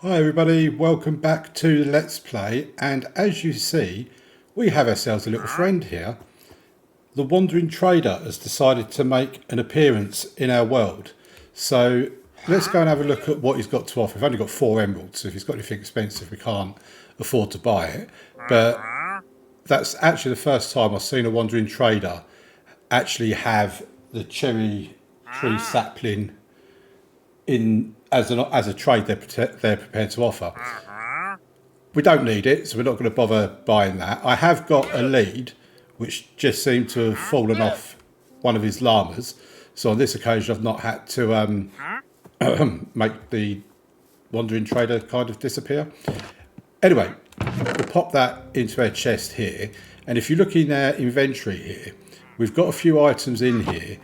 Hi everybody, welcome back to the Let's Play, and as you see we have ourselves a little friend here. The Wandering Trader has decided to make an appearance in our world, so let's go and have a look at what he's got to offer. We've only got 4 emeralds, so if he's got anything expensive we can't afford to buy it, but that's actually the first time I've seen a Wandering Trader actually have the cherry tree sapling in as a trade they're prepared to offer. We don't need it, so we're not going to bother buying that. I have got a lead, which just seemed to have fallen off one of his llamas. So on this occasion, I've not had to make the Wandering Trader kind of disappear. Anyway, we'll pop that into our chest here. And if you look in our inventory here, we've got a few items in here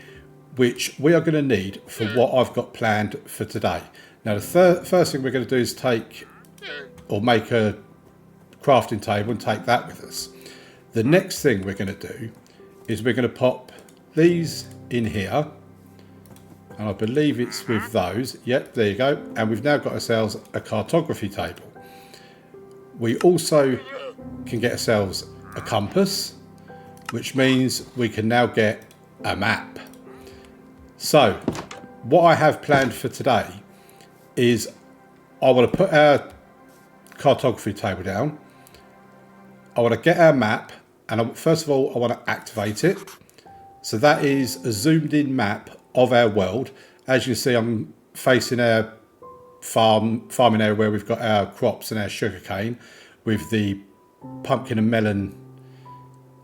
which we are going to need for what I've got planned for today. Now, the first thing we're going to do is take or make a crafting table and take that with us. The next thing we're going to do is we're going to pop these in here, and I believe it's with those. Yep, there you go. And we've now got ourselves a cartography table. We also can get ourselves a compass, which means we can now get a map. So what I have planned for today is I want to put our cartography table down. I want to get our map, and first of all I want to activate it. So that is a zoomed in map of our world. As you can see, I'm facing our farming area where we've got our crops and our sugarcane, with the pumpkin and melon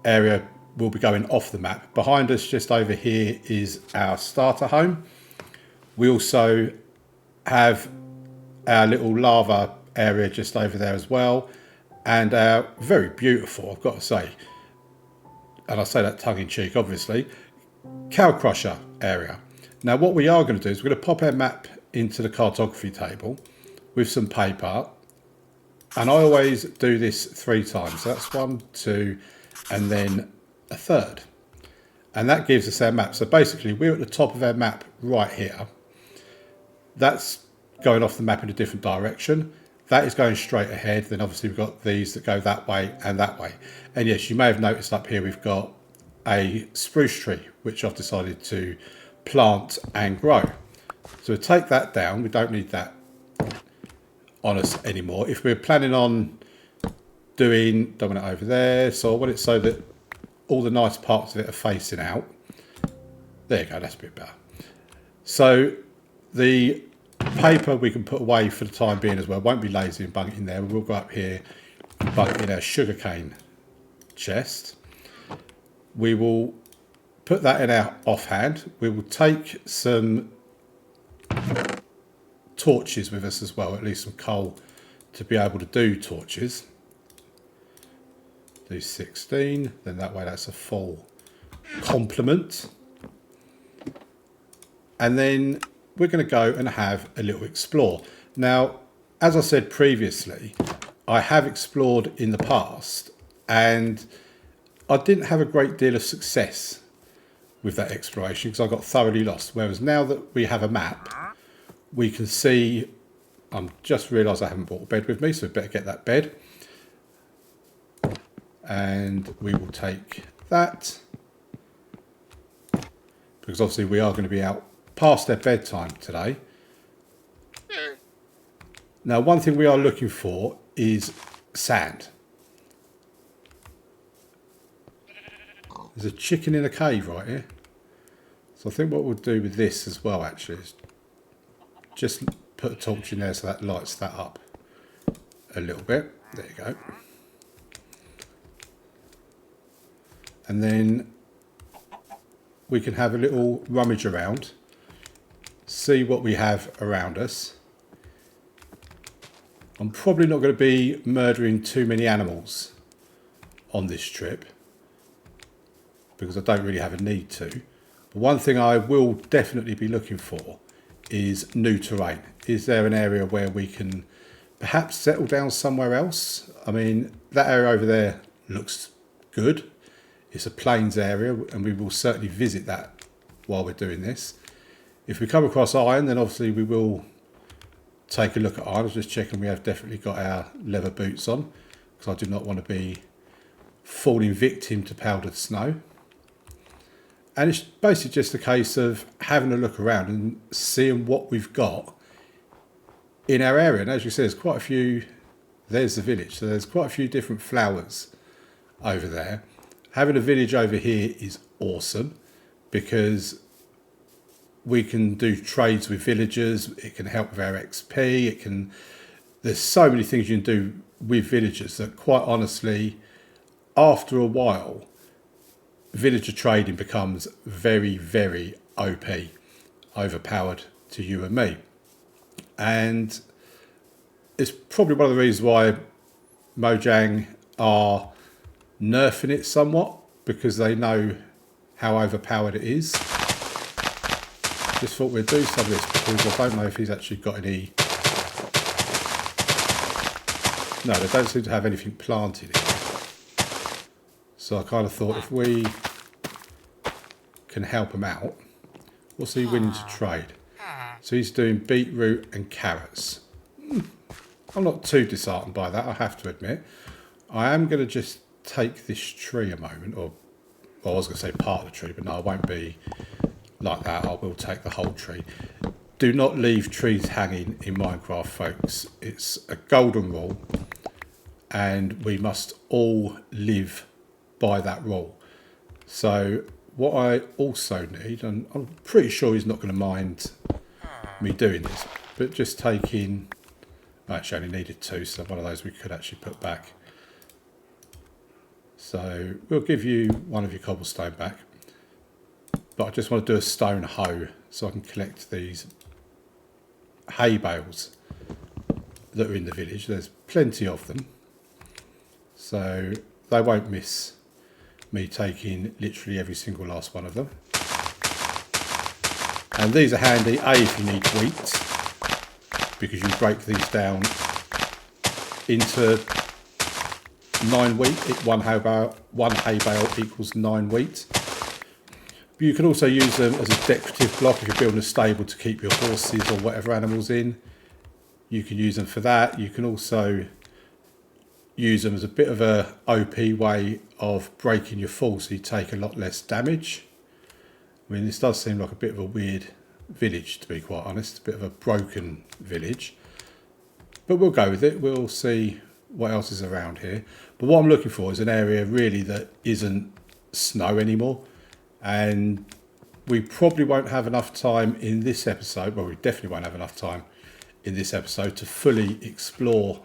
area will be going off the map. Behind us just over here is our starter home. We also have our little lava area just over there as well, and our very beautiful, I've got to say, and I say that tongue-in-cheek obviously, cow crusher area. Now what we are going to do is we're going to pop our map into the cartography table with some paper, and I always do this 3 times. So that's 1, 2 and then a third, and that gives us our map. So basically we're at the top of our map right here. That's going off the map in a different direction. That is going straight ahead. Then obviously we've got these that go that way and that way. And yes, you may have noticed up here we've got a spruce tree which I've decided to plant and grow. So we'll take that down. We don't need that on us anymore. If we're planning on doing, don't want it over there, so I want it so that all the nice parts of it are facing out. There you go, that's a bit better. So the paper we can put away for the time being as well. Won't be lazy and bung it in there. We'll go up here, bung it in our sugarcane chest. We will put that in our offhand. We will take some torches with us as well, at least some coal to be able to do torches. Do 16, then that way that's a full complement. And then we're going to go and have a little explore. Now, as I said previously, I have explored in the past and I didn't have a great deal of success with that exploration because I got thoroughly lost. Whereas now that we have a map, we can see, I'm just realised I haven't brought a bed with me, so I better get that bed. And we will take that, because obviously we are going to be out past their bedtime today. Now, one thing we are looking for is sand. There's a chicken in a cave right here. So I think what we'll do with this as well actually is just put a torch in there so that lights that up a little bit. There you go. And then we can have a little rummage around, see what we have around us. I'm probably not going to be murdering too many animals on this trip because I don't really have a need to. But one thing I will definitely be looking for is new terrain. Is there an area where we can perhaps settle down somewhere else? I mean, that area over there looks good. It's a plains area and we will certainly visit that while we're doing this. If we come across iron, then obviously we will take a look at iron. I was just checking we have definitely got our leather boots on, because I do not want to be falling victim to powdered snow. And it's basically just a case of having a look around and seeing what we've got in our area. And as you see, there's quite a few. There's the village, so there's quite a few different flowers over there. Having a village over here is awesome, because we can do trades with villagers. It can help with our XP. It can. There's so many things you can do with villagers that, quite honestly, after a while, villager trading becomes very, very OP, overpowered to you and me. And it's probably one of the reasons why Mojang are nerfing it somewhat, because they know how overpowered it is. Just thought we'd do some of this, because I don't know if he's actually got any. No, they don't seem to have anything planted here. So I kind of thought, if we can help him out. What's he willing to trade? So he's doing beetroot and carrots. I'm not too disheartened by that, I have to admit. I am going to just take this tree a moment, or well, I was going to say part of the tree, but no, I won't be like that. I will take the whole tree. Do not leave trees hanging in Minecraft, folks. It's a golden rule, and we must all live by that rule. So what I also need, and I'm pretty sure he's not going to mind me doing this, but just taking, I actually only needed 2, so one of those we could actually put back. So we'll give you one of your cobblestone back, but I just want to do a stone hoe so I can collect these hay bales that are in the village. There's plenty of them, so they won't miss me taking literally every single last one of them. And these are handy, A, if you need wheat, because you break these down into 9 wheat. One hay bale equals 9 wheat. But you can also use them as a decorative block if you're building a stable to keep your horses or whatever animals in. You can use them for that. You can also use them as a bit of a OP way of breaking your fall, so you take a lot less damage. I mean, this does seem like a bit of a weird village, to be quite honest, a bit of a broken village, but we'll go with it. We'll see what else is around here. But what I'm looking for is an area really that isn't snow anymore, and we probably won't have enough time in this episode, well, we definitely won't have enough time in this episode to fully explore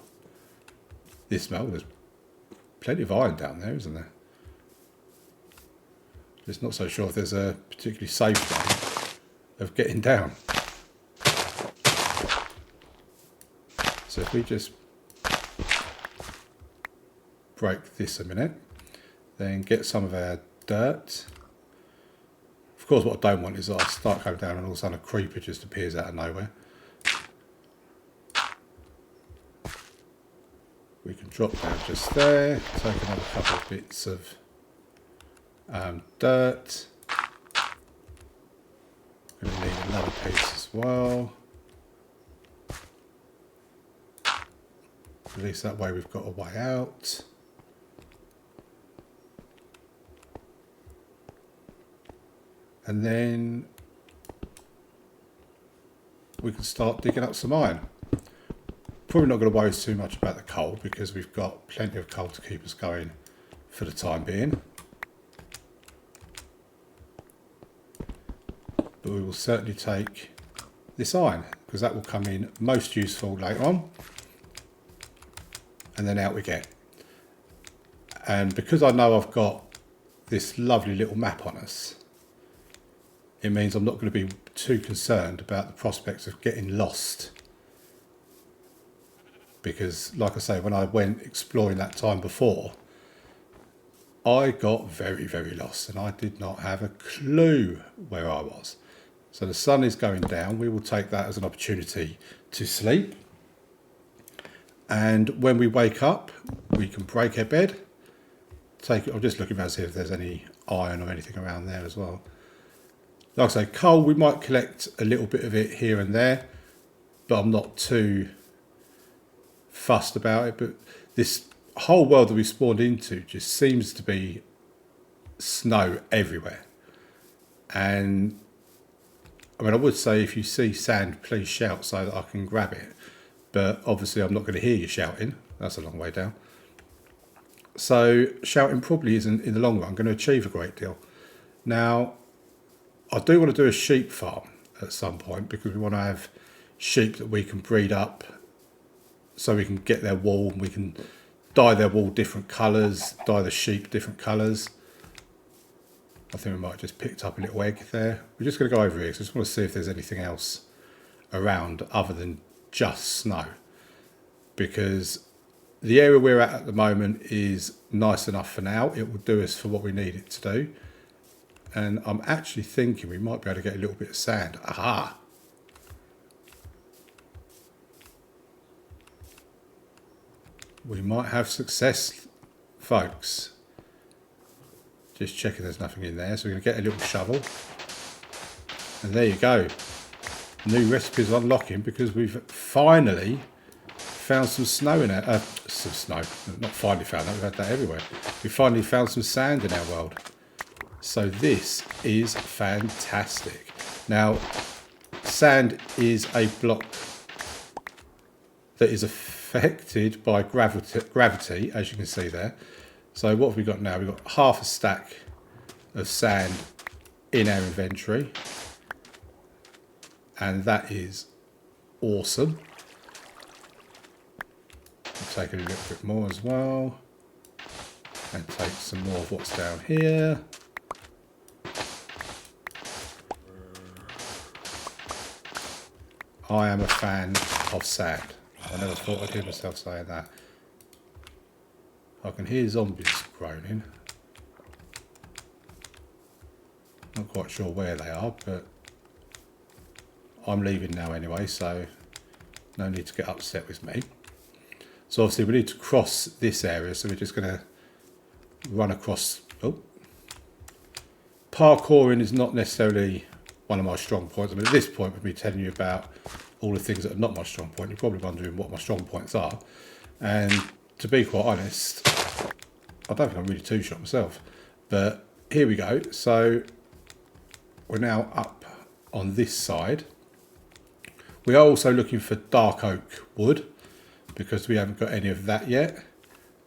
this melt. There's plenty of iron down there, isn't there? Just not so sure if there's a particularly safe way of getting down. So if we just break this a minute, then get some of our dirt. Of course, what I don't want is I start going down and all of a sudden a creeper just appears out of nowhere. We can drop down just there, take another couple of bits of dirt. Going to need another piece as well. At least that way we've got a way out. And then we can start digging up some iron. Probably not going to worry too much about the coal, because we've got plenty of coal to keep us going for the time being. But we will certainly take this iron, because that will come in most useful later on. And then out we get. And because I know I've got this lovely little map on us, it means I'm not going to be too concerned about the prospects of getting lost. Because, like I say, when I went exploring that time before, I got very, very lost, and I did not have a clue where I was. So the sun is going down. We will take that as an opportunity to sleep. And when we wake up, we can break our bed. Take it. I'm just looking around to see if there's any iron or anything around there as well. Like I say, coal, we might collect a little bit of it here and there. but I'm not too fussed about it. But this whole world that we spawned into just seems to be snow everywhere. And I mean, I would say if you see sand, please shout so that I can grab it. But obviously I'm not going to hear you shouting. That's a long way down. So shouting probably isn't, in the long run, going to achieve a great deal. Now, I do want to do a sheep farm at some point, because we want to have sheep that we can breed up so we can get their wool, and we can dye their wool different colours, dye the sheep different colours. I think we might have just picked up a little egg there. We're just going to go over here because I just want to see if there's anything else around other than just snow. Because the area we're at the moment is nice enough for now. It will do us for what we need it to do. And I'm actually thinking we might be able to get a little bit of sand. Aha! We might have success, folks. Just checking there's nothing in there. So we're going to get a little shovel. And there you go. New recipes unlocking because we've finally found some snow in it. Some snow. Not finally found that. We've had that everywhere. We finally found some sand in our world. So this is fantastic. Now, sand is a block that is affected by gravity, as you can see there. So what have we got now? We've got half a stack of sand in our inventory. And that is awesome. I'll take a little bit more as well. And take some more of what's down here. I am a fan of sand. I never thought I'd hear myself saying that. I can hear zombies groaning. Not quite sure where they are, but I'm leaving now anyway, so no need to get upset with me. So obviously we need to cross this area, so we're just going to run across. Oh, parkouring is not necessarily one of my strong points. I mean, at this point, with me telling you about all the things that are not my strong point, you're probably wondering what my strong points are. And to be quite honest, I don't think I'm really too sure myself. But here we go. So we're now up on this side. We are also looking for dark oak wood because we haven't got any of that yet.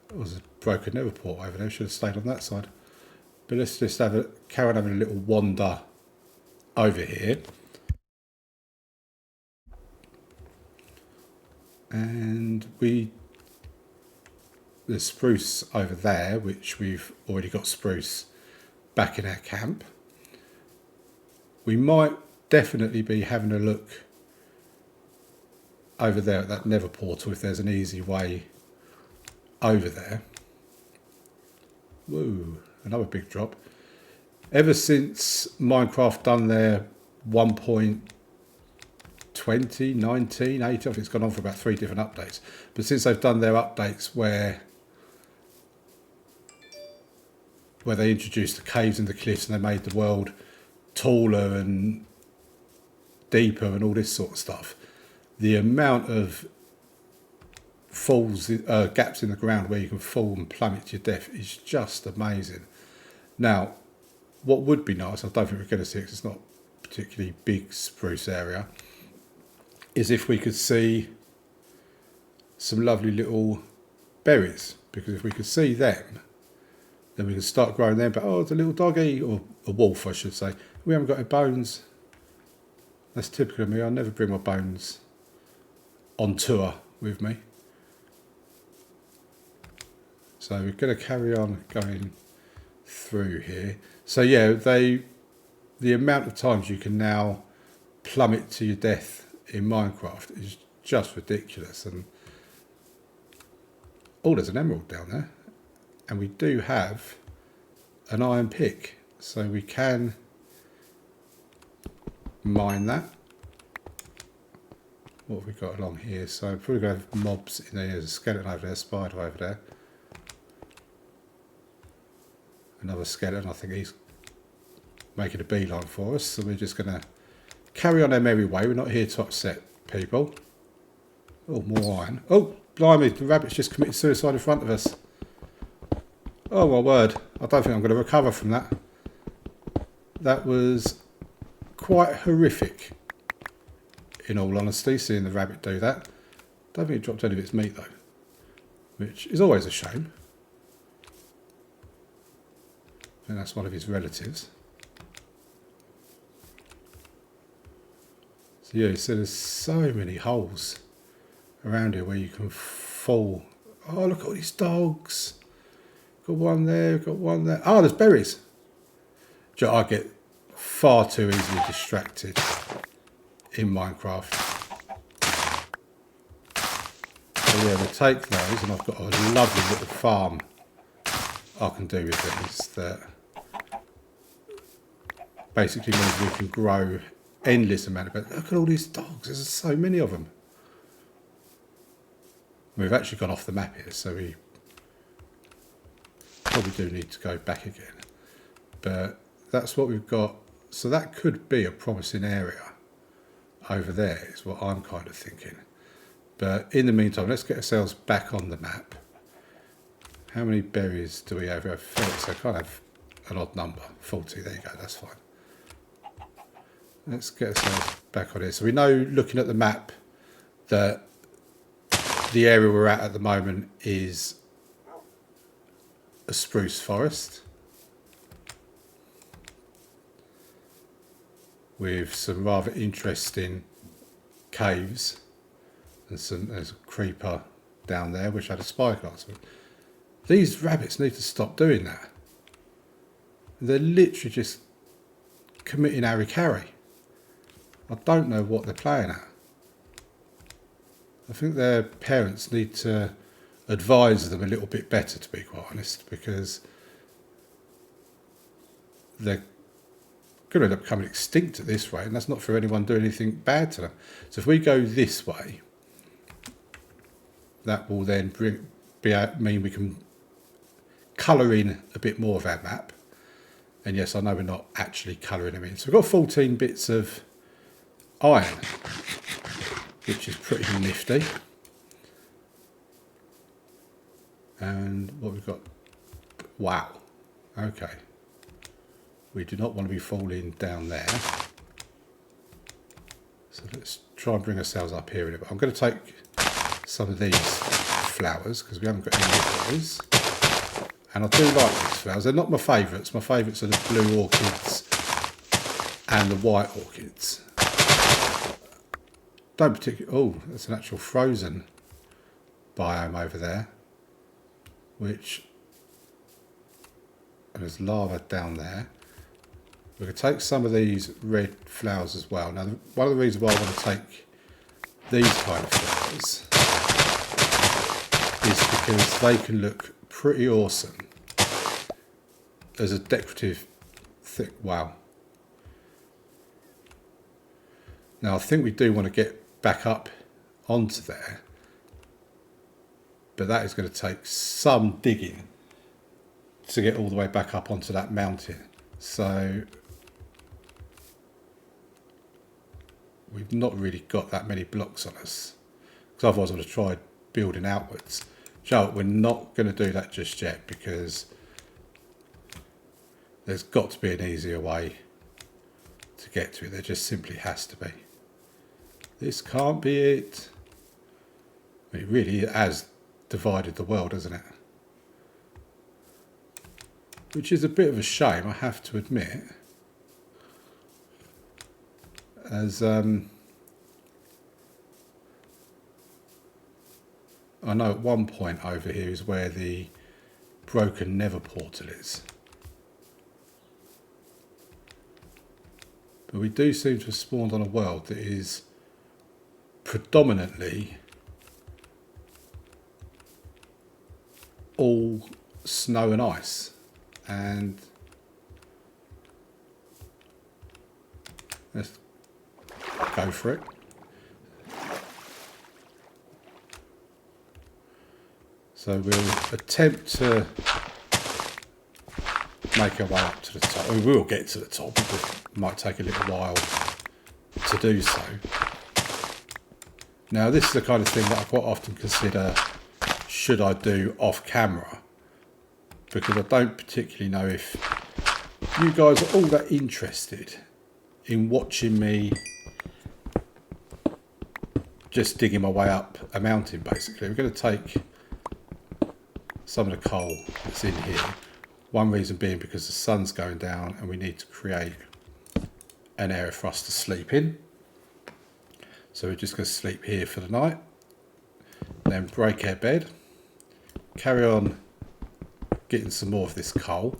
There was a broken nether port over there. Should have stayed on that side. But let's just carry on having a little wander over here. And there's spruce over there, which we've already got spruce back in our camp. We might definitely be having a look over there at that nether portal if there's an easy way over there. Woo, another big drop. Ever since Minecraft done their 1.20, 19, 18, I think it's gone on for about 3 different updates. But since they've done their updates where they introduced the caves and the cliffs and they made the world taller and deeper and all this sort of stuff, the amount of falls, gaps in the ground where you can fall and plummet to your death is just amazing. Now, what would be nice, I don't think we're going to see it because it's not a particularly big spruce area, is if we could see some lovely little berries. Because if we could see them, then we can start growing them. But oh, it's a little doggy, or a wolf I should say. We haven't got any bones. That's typical of me. I never bring my bones on tour with me. So we're going to carry on going through here. So yeah, the amount of times you can now plummet to your death in Minecraft is just ridiculous. And oh, there's an emerald down there. And we do have an iron pick, so we can mine that. What have we got along here? So I'm probably going to have mobs in there. There's a skeleton over there, a spider over there. Another skeleton. I think he's making a beeline for us. So we're just going to carry on our merry way. We're not here to upset people. Oh, more iron. Oh, blimey, the rabbit's just committed suicide in front of us. Oh my word, I don't think I'm going to recover from that. That was quite horrific, in all honesty, seeing the rabbit do that. Don't think it dropped any of its meat though, which is always a shame. I think that's one of his relatives. So yeah, so there's so many holes around here where you can fall. Oh, look at all these dogs. Got one there, got one there. Oh, there's berries. I get far too easily distracted in Minecraft. So yeah, we'll take those, and I've got a lovely little farm I can do with these that basically means we can grow endless amount of it. Look at all these dogs, there's so many of them. We've actually gone off the map here, so we probably do need to go back again. But that's what we've got. So that could be a promising area over there, is what I'm kind of thinking. But in the meantime, let's get ourselves back on the map. How many berries do we have? We have 30, so I can't have an odd number. 40, there you go, that's fine. Let's get ourselves back on here. So we know, looking at the map, that the area we're at the moment is a spruce forest with some rather interesting caves, and there's a creeper down there which had a spyglass. These rabbits need to stop doing that. They're literally just committing harry-carry. I don't know what they're playing at. I think their parents need to advise them a little bit better, to be quite honest, because they're going to end up becoming extinct at this rate, and that's not for anyone doing anything bad to them. So if we go this way, that will then mean we can colour in a bit more of our map. And yes, I know we're not actually colouring them in. So we've got 14 bits of iron, which is pretty nifty. And what we've got, wow, okay. We do not want to be falling down there. So let's try and bring ourselves up here in a bit. I'm going to take some of these flowers because we haven't got any of those. And I do like these flowers. They're not my favourites. My favourites are the blue orchids and the white orchids. Don't particularly... Oh, that's an actual frozen biome over there. Which... And there's lava down there. We can take some of these red flowers as well. Now, one of the reasons why I want to take these kind of flowers is because they can look pretty awesome as a decorative thing. Wow. Now, I think we do want to get back up onto there, but that is going to take some digging to get all the way back up onto that mountain. So we've not really got that many blocks on us, because otherwise I would have tried building outwards. Joe, we're not going to do that just yet, because there's got to be an easier way to get to it. There just simply has to be. This can't be it. It really has divided the world, hasn't it? Which is a bit of a shame, I have to admit. As I know at one point over here is where the broken Nether portal is. But we do seem to have spawned on a world that is predominantly all snow and ice. And let's go for it. So we'll attempt to make our way up to the top. We will get to the top. It just might take a little while to do so. Now this is the kind of thing that I quite often consider, should I do off camera? Because I don't particularly know if you guys are all that interested in watching me just digging my way up a mountain. Basically, we're going to take some of the coal that's in here. One reason being because the sun's going down and we need to create an area for us to sleep in. So we're just going to sleep here for the night, then break our bed, carry on getting some more of this coal.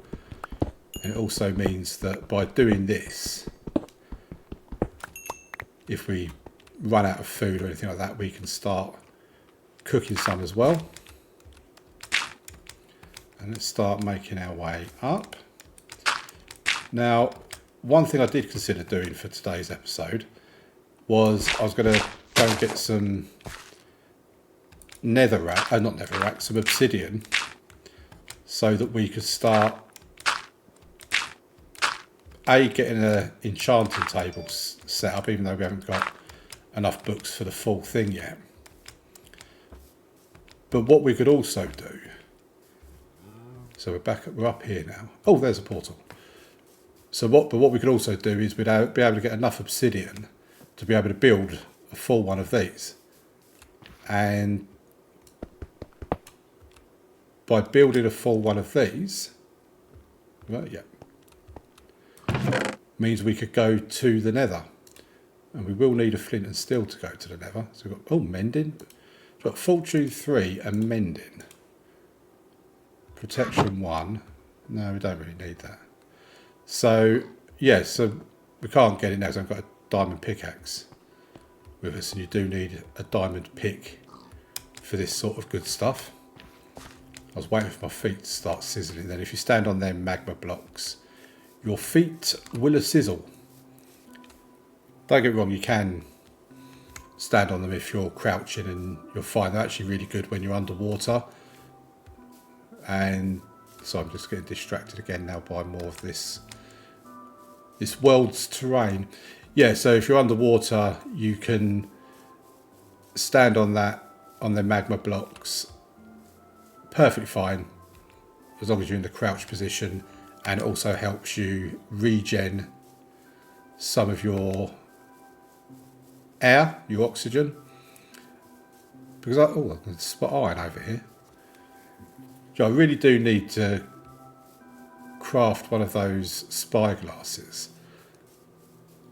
And it also means that by doing this, if we run out of food or anything like that, we can start cooking some as well. And let's start making our way up. Now, one thing I did consider doing for today's episode was I was going to go and get some some obsidian, so that we could start getting an enchanting table set up, even though we haven't got enough books for the full thing yet. But what we could also do, so we're up here now. Oh, there's a portal. So what we could also do is we'd be able to get enough obsidian to be able to build a full one of these. And by building a full one of these, right, yeah, means we could go to the nether. And we will need a flint and steel to go to the nether. So we've got, mending. We've got fortune 3 and mending. Protection 1. No, we don't really need that. So, yeah, so we can't get it now because I've got a diamond pickaxe with us. And you do need a diamond pick for this sort of good stuff. I was waiting for my feet to start sizzling. Then if you stand on them magma blocks, your feet will sizzle. Don't get me wrong, you can stand on them if you're crouching, and you'll find they're actually really good when you're underwater. And so I'm just getting distracted again now by more of this world's terrain. Yeah, so if you're underwater, you can stand on the magma blocks perfectly fine, as long as you're in the crouch position, and it also helps you regen some of your air, your oxygen. Because I can spot iron over here. So I really do need to craft one of those spyglasses.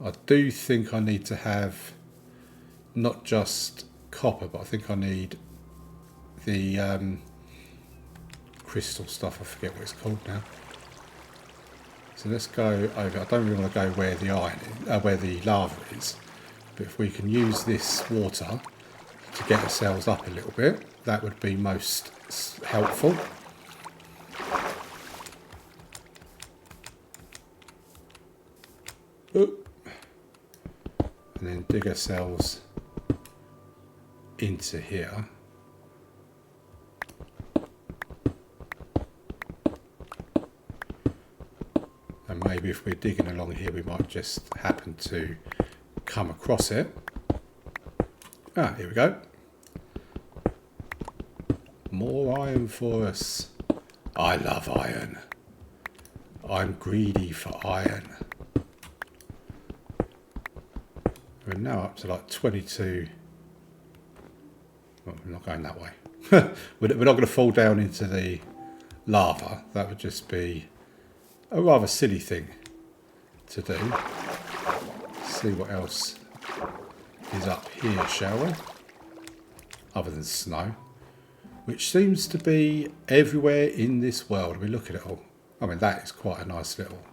I do think I need to have not just copper, but I think I need the crystal stuff. I forget what it's called now. So let's go over. I don't really want to go where the where the lava is, but if we can use this water to get ourselves up a little bit, that would be most helpful. Oop. And then dig ourselves into here. And maybe if we're digging along here, we might just happen to come across it. Here we go. More iron for us. I love iron. I'm greedy for iron. We're now up to like 22. Well, we're not going that way. We're not going to fall down into the lava. That would just be a rather silly thing to do. Let's see what else is up here, shall we? Other than snow, which seems to be everywhere in this world. We look at it all. I mean, that is quite a nice little,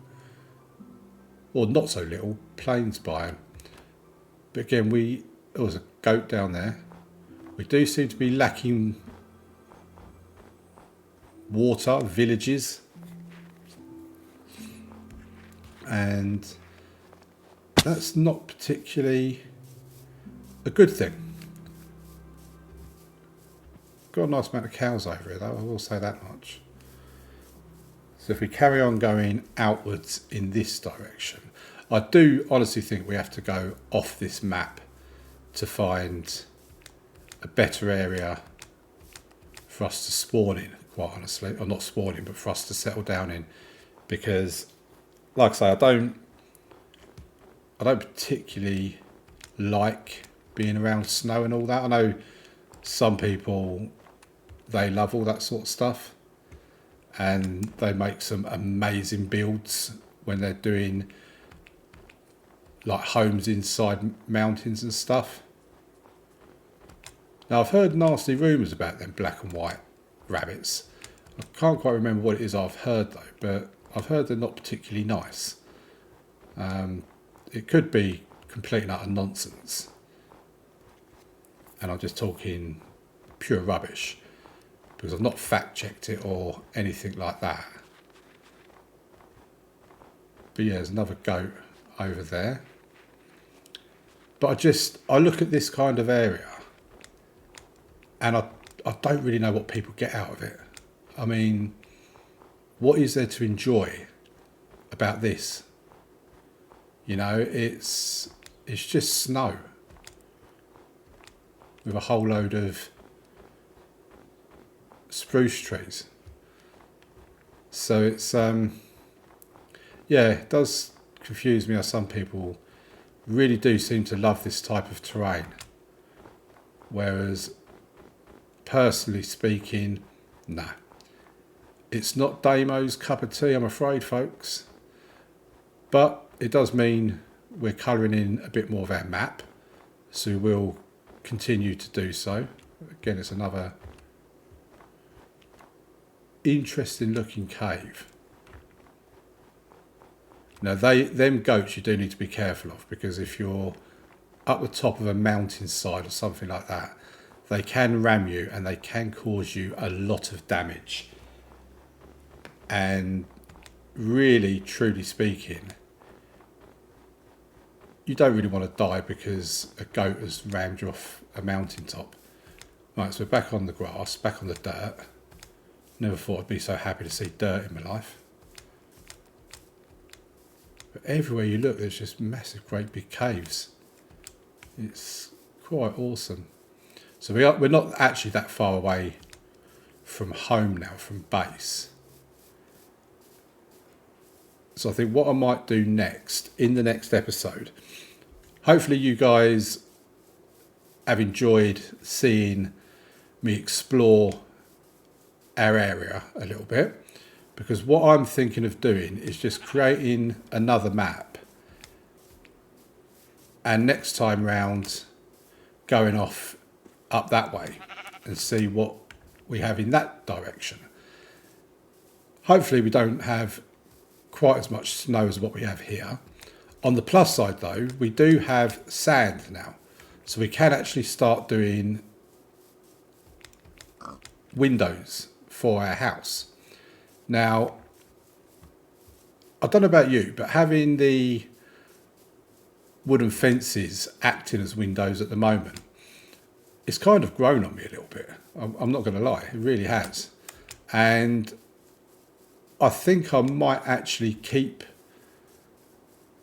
or not so little, plains biome. But again, there's a goat down there. We do seem to be lacking water, villages. And that's not particularly a good thing. Got a nice amount of cows over here, though, I will say that much. So if we carry on going outwards in this direction, I do honestly think we have to go off this map to find a better area for us to spawn in, quite honestly. Or not spawn in, but for us to settle down in. Because, like I say, I don't particularly like being around snow and all that. I know some people, they love all that sort of stuff. And they make some amazing builds when they're doing like homes inside mountains and stuff. Now I've heard nasty rumours about them black and white rabbits. I can't quite remember what it is I've heard though, but I've heard they're not particularly nice. It could be complete and utter nonsense, and I'm just talking pure rubbish because I've not fact checked it or anything like that. But yeah, there's another goat over there. But I look at this kind of area and I don't really know what people get out of it. I mean, what is there to enjoy about this? You know, it's just snow with a whole load of spruce trees. So it's yeah, it does confuse me how some people really do seem to love this type of terrain, whereas personally speaking, no, it's not Damo's cup of tea, I'm afraid, folks. But it does mean we're colouring in a bit more of our map, so we'll continue to do so. Again, it's another interesting looking cave. Now them goats you do need to be careful of, because if you're up the top of a mountainside or something like that, they can ram you and they can cause you a lot of damage. And really, truly speaking, you don't really want to die because a goat has rammed you off a mountaintop. Right, so we're back on the grass, back on the dirt. Never thought I'd be so happy to see dirt in my life. But everywhere you look, there's just massive, great big caves. It's quite awesome. So we're not actually that far away from home now, from base. So I think what I might do next, in the next episode, hopefully you guys have enjoyed seeing me explore our area a little bit. Because what I'm thinking of doing is just creating another map, and next time round going off up that way and see what we have in that direction. Hopefully we don't have quite as much snow as what we have here. On the plus side though, we do have sand now, so we can actually start doing windows for our house. Now, I don't know about you, but having the wooden fences acting as windows at the moment, it's kind of grown on me a little bit. I'm not going to lie, it really has. And I think I might actually keep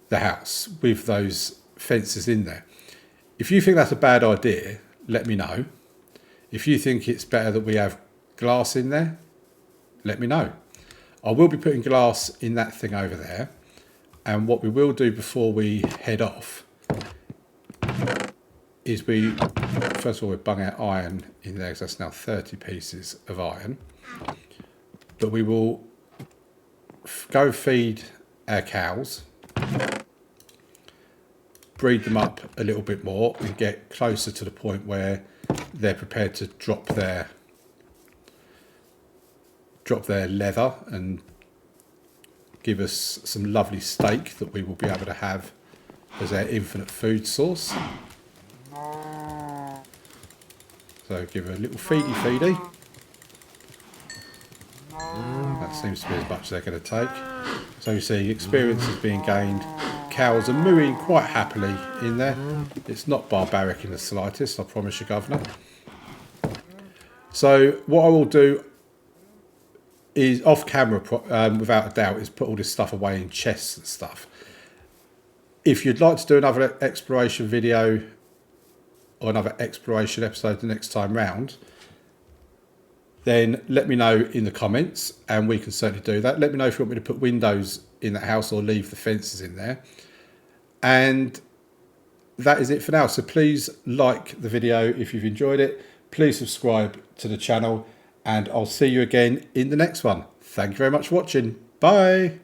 the house with those fences in there. If you think that's a bad idea, let me know. If you think it's better that we have glass in there, let me know. I will be putting glass in that thing over there. And what we will do before we head off is first of all, we bung out iron in there, because that's now 30 pieces of iron. But we will go feed our cows, breed them up a little bit more and get closer to the point where they're prepared to drop their leather and give us some lovely steak that we will be able to have as our infinite food source. So give her a little feedy. That seems to be as much as they're going to take. So you see, experience is being gained. Cows are mooing quite happily in there. It's not barbaric in the slightest, I promise you, Governor. So what I will do is off camera, without a doubt, is put all this stuff away in chests and stuff. If you'd like to do another exploration video, or another exploration episode the next time round, then let me know in the comments and we can certainly do that. Let me know if you want me to put windows in the house or leave the fences in there. And that is it for now. So please like the video if you've enjoyed it. Please subscribe to the channel and I'll see you again in the next one. Thank you very much for watching. Bye.